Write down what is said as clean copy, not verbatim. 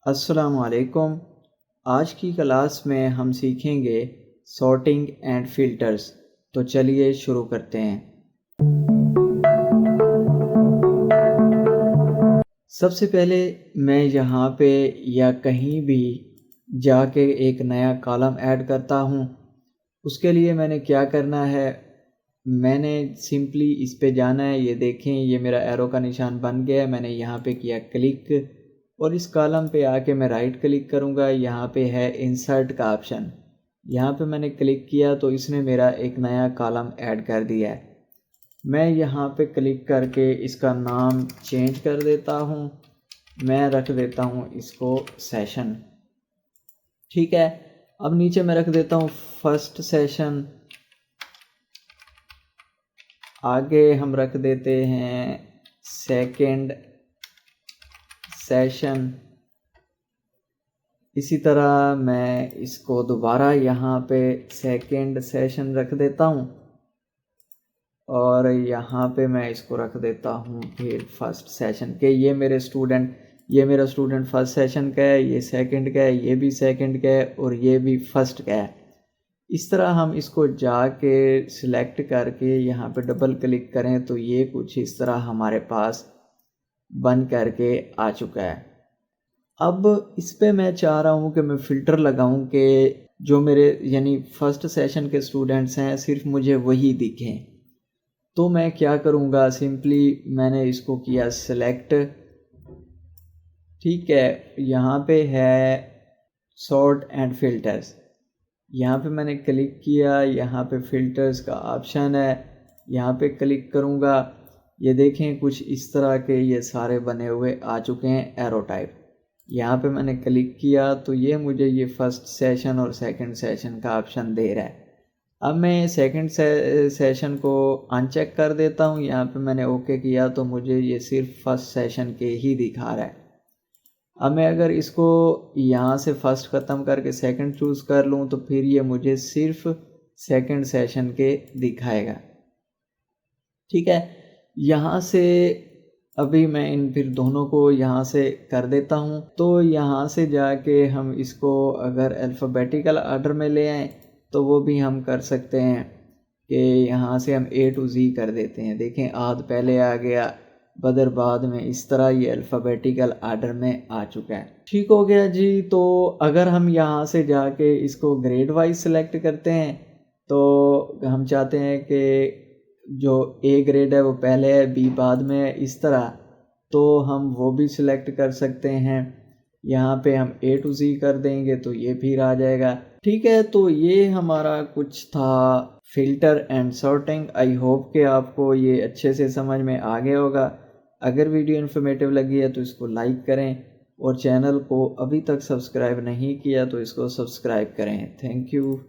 अस्सलाम वालेकुम। आज की क्लास में हम सीखेंगे सॉर्टिंग एंड फिल्टर्स। तो चलिए शुरू करते हैं। सबसे पहले मैं यहाँ पे या कहीं भी जाके एक नया कॉलम ऐड करता हूँ। उसके लिए मैंने क्या करना है, मैंने सिंपली इस पे जाना है। ये देखें, ये मेरा एरो का निशान बन गया है। मैंने यहाँ पे किया क्लिक और इस कॉलम पे आके मैं राइट क्लिक करूँगा। यहाँ पे है इंसर्ट का ऑप्शन, यहाँ पे मैंने क्लिक किया तो इसने मेरा एक नया कॉलम ऐड कर दिया है। मैं यहाँ पे क्लिक करके इसका नाम चेंज कर देता हूँ। मैं रख देता हूँ इसको सेशन। ठीक है, अब नीचे मैं रख देता हूँ फर्स्ट सेशन। आगे हम रख देते हैं सेकंड सेशन। इसी तरह मैं इसको दोबारा यहाँ पे सेकंड सेशन रख देता हूँ और यहाँ पे मैं इसको रख देता हूँ फिर फर्स्ट सेशन के। ये मेरा स्टूडेंट फर्स्ट सेशन का है, ये सेकंड का है, ये भी सेकंड का है और ये भी फर्स्ट का है। इस तरह हम इसको जाके सिलेक्ट करके यहाँ पे डबल क्लिक करें तो ये कुछ इस तरह हमारे पास बन करके आ चुका है। अब इस पे मैं चाह रहा हूँ कि मैं फ़िल्टर लगाऊँ कि जो मेरे यानी फर्स्ट सेशन के स्टूडेंट्स हैं सिर्फ मुझे वही दिखें। तो मैं क्या करूँगा, सिंपली मैंने इसको किया सिलेक्ट। ठीक है, यहाँ पे है सॉर्ट एंड फिल्टर्स। यहाँ पे मैंने क्लिक किया, यहाँ पे फ़िल्टर्स का ऑप्शन है, यहाँ पे क्लिक करूँगा। ये देखें कुछ इस तरह के ये सारे बने हुए आ चुके हैं एरो टाइप। यहाँ पे मैंने क्लिक किया तो ये मुझे ये फर्स्ट सेशन और सेकंड सेशन का ऑप्शन दे रहा है। अब मैं सेकंड सेशन को अनचेक कर देता हूँ। यहाँ पे मैंने ओके किया तो मुझे ये सिर्फ फर्स्ट सेशन के ही दिखा रहा है। अब मैं अगर इसको यहाँ से फर्स्ट ख़त्म करके सेकंड चूज़ कर लूँ तो फिर ये मुझे सिर्फ सेकंड सेशन के दिखाएगा। ठीक है, यहाँ से अभी मैं इन फिर दोनों को यहाँ से कर देता हूँ। तो यहाँ से जाके हम इसको अगर अल्फ़ाबेटिकल ऑर्डर में ले आएँ तो वो भी हम कर सकते हैं कि यहाँ से हम A to Z कर देते हैं। देखें, आद पहले आ गया, बदर बाद में, इस तरह ये अल्फ़ाबेटिकल ऑर्डर में आ चुका है। ठीक हो गया जी। तो अगर हम यहाँ से जाके इसको ग्रेड वाइज सेलेक्ट करते हैं तो हम चाहते हैं कि जो A ग्रेड है वो पहले है, B बाद में है, इस तरह तो हम वो भी सिलेक्ट कर सकते हैं। यहाँ पे हम A to Z कर देंगे तो ये फिर आ जाएगा। ठीक है, तो ये हमारा कुछ था filter and sorting. I hope कि आपको ये अच्छे से समझ में आ गया होगा। अगर वीडियो इन्फॉर्मेटिव लगी है तो इसको लाइक करें और चैनल को अभी तक सब्सक्राइब नहीं किया तो इसको सब्सक्राइब करें। Thank you.